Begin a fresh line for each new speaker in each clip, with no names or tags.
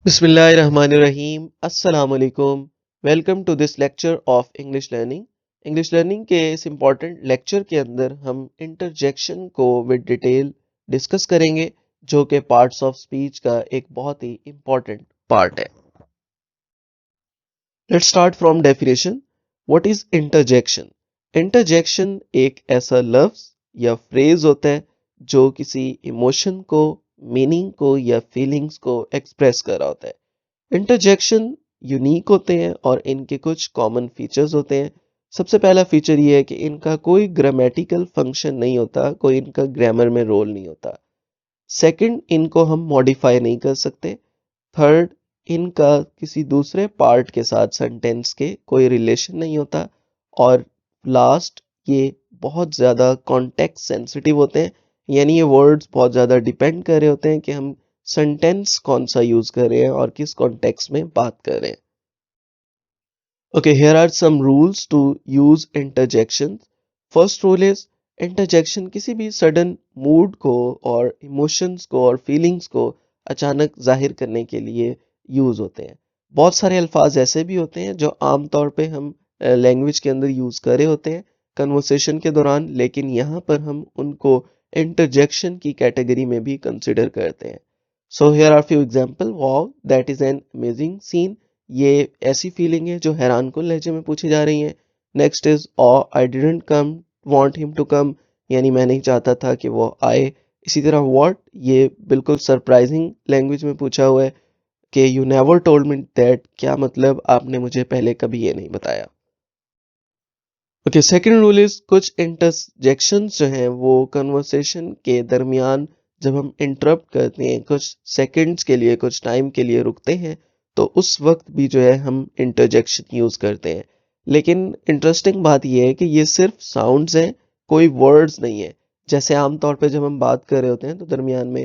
बिस्मिल्लाहिर्रहमानिर्रहीम अस्सलामुअलैकुम। Welcome to this lecture of English learning. English learning के इस इम्पॉर्टेंट लेक्चर के अंदर हम इंटरजेक्शन को विद डिटेल डिस्कस करेंगे, जो कि पार्ट्स ऑफ स्पीच का एक बहुत ही इम्पॉर्टेंट पार्ट है। Let's start from definition. What is interjection? Interjection एक ऐसा लफ्ज या फ्रेज होता है जो किसी इमोशन को, मीनिंग को या फीलिंग्स को एक्सप्रेस कर रहा होता है। इंटरजेक्शन यूनिक होते हैं और इनके कुछ कॉमन फीचर्स होते हैं। सबसे पहला फीचर ये है कि इनका कोई ग्रामेटिकल फंक्शन नहीं होता, कोई इनका ग्रामर में रोल नहीं होता। सेकंड, इनको हम मॉडिफाई नहीं कर सकते। थर्ड, इनका किसी दूसरे पार्ट के साथ सेंटेंस के कोई रिलेशन नहीं होता। और लास्ट, ये बहुत ज़्यादा कॉन्टेक्स्ट सेंसिटिव होते हैं, यानी ये वर्ड्स बहुत ज़्यादा डिपेंड कर रहे होते हैं कि हम सेंटेंस कौन सा यूज़ कर रहे हैं और किस कॉन्टेक्स्ट में बात कर रहे हैं। Okay, here are some rules to use interjections. First rule is interjection किसी भी sudden mood को और emotions को और feelings को अचानक जाहिर करने के लिए यूज होते हैं। बहुत सारे अल्फाज ऐसे भी होते हैं जो आम तौर पे हम लैंग्वेज के अंदर यूज कर रहे होते हैं कन्वर्सेशन के दौरान, लेकिन यहाँ पर हम उनको इंटरजेक्शन की कैटेगरी में भी कंसिडर करते हैं। So here are few example. Wow, that is an amazing scene. ये ऐसी फीलिंग है जो हैरान कुन लहजे में पूछी जा रही है। Next is I didn't come want him to come, यानी मैं नहीं चाहता था कि वो आए। इसी तरह व्हाट, ये बिल्कुल सरप्राइजिंग लैंग्वेज में पूछा हुआ है कि you never told me that, क्या मतलब आपने मुझे पहले कभी ये नहीं बताया। ओके, सेकंड रूल इज कुछ इंटरजेक्शंस जो हैं वो कन्वर्सेशन के दरमियान जब हम इंटरप्ट करते हैं, कुछ सेकंड्स के लिए, कुछ टाइम के लिए रुकते हैं, तो उस वक्त भी जो है हम इंटरजेक्शन यूज करते हैं। लेकिन इंटरेस्टिंग बात यह है कि ये सिर्फ साउंड्स हैं, कोई वर्ड्स नहीं है। जैसे आमतौर पे जब हम बात कर रहे होते हैं तो दरमियान में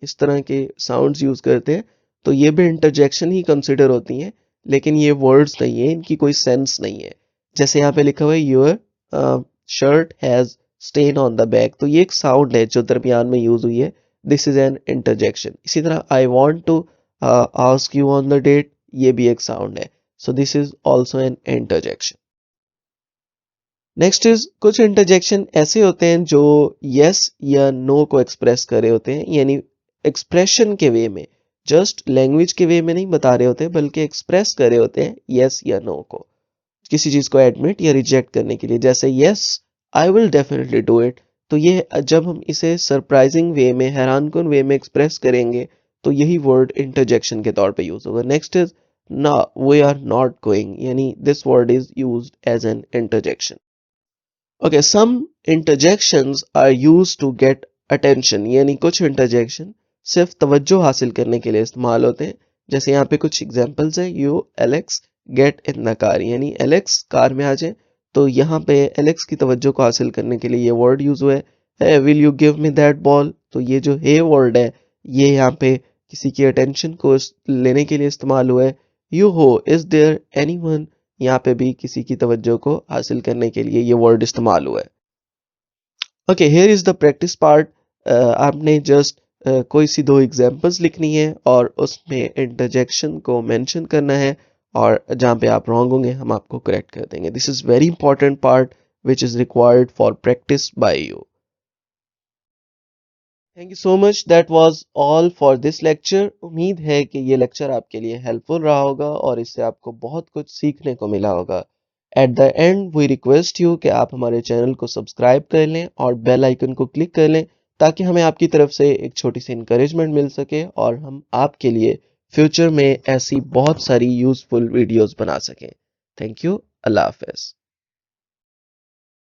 इस तरह के साउंड्स यूज करते हैं, तो ये भी इंटरजेक्शन ही कंसिडर होती हैं, लेकिन ये वर्ड्स नहीं है, इनकी कोई सेंस नहीं है। जैसे यहाँ पे लिखा हुआ है your shirt has stain on the back, तो ये एक साउंड है जो दरमियान में यूज हुई है। This is an interjection. इसी तरह I want to ask you on the date, ये भी एक साउंड है। So this is also an interjection. Next is कुछ इंटरजेक्शन ऐसे होते हैं जो यस या नो को एक्सप्रेस कर रहे होते हैं, यानी एक्सप्रेशन के वे में, जस्ट लैंग्वेज के वे में नहीं बता रहे होते, बल्कि एक्सप्रेस कर रहे होते हैं यस या नो को, किसी चीज को एडमिट या रिजेक्ट करने के लिए। जैसे yes I will definitely do it, तो ये जब हम इसे सरप्राइजिंग वे में, हैरान कुन वे में एक्सप्रेस करेंगे, तो यही वर्ड इंटरजेक्शन के तौर पे यूज होगा। Next is nah, we are not going, यानी this word is used as an interjection. Okay, some interjections are used to get attention, यानी कुछ इंटरजेक्शन सिर्फ तवज्जो हासिल करने के लिए इस्तेमाल होते हैं। जैसे यहाँ पे कुछ एग्जांपल्स हैं। You Alex get in the car, यानी एलेक्स कार में आ जाए, तो यहाँ पे एलेक्स की तवज्जो को हासिल करने के लिए ये वर्ड यूज हुआ है। Will you give me that ball, तो ये जो हे वर्ड है, ये यहाँ पे किसी की अटेंशन को लेने के लिए इस्तेमाल हुआ है। यू हो, इज देयर एनीवन, यहाँ पे भी किसी की तवज्जो को हासिल करने के लिए ये वर्ड इस्तेमाल हुआ है। Okay, here is the practice part. आपने जस्ट कोई सी दो एग्जांपल्स लिखनी है और उसमें इंटरजेक्शन को मेंशन करना है, और जहाँ पे आप रॉन्ग होंगे हम आपको करेक्ट कर देंगे। This is very important part which is required for practice by you. Thank you so much, that was all for this lecture. उम्मीद है कि ये लेक्चर आपके लिए हेल्पफुल रहा होगा और इससे आपको बहुत कुछ सीखने को मिला होगा। At the end we request you कि आप हमारे चैनल को सब्सक्राइब कर लें और बेल आइकन को क्लिक कर लें, ताकि हमें आपकी तरफ से एक छोटी सी इंकरेजमेंट मिल सके और हम आपके लिए फ्यूचर में ऐसी बहुत सारी यूजफुल वीडियोस बना सकें। Thank you. Allah Hafiz.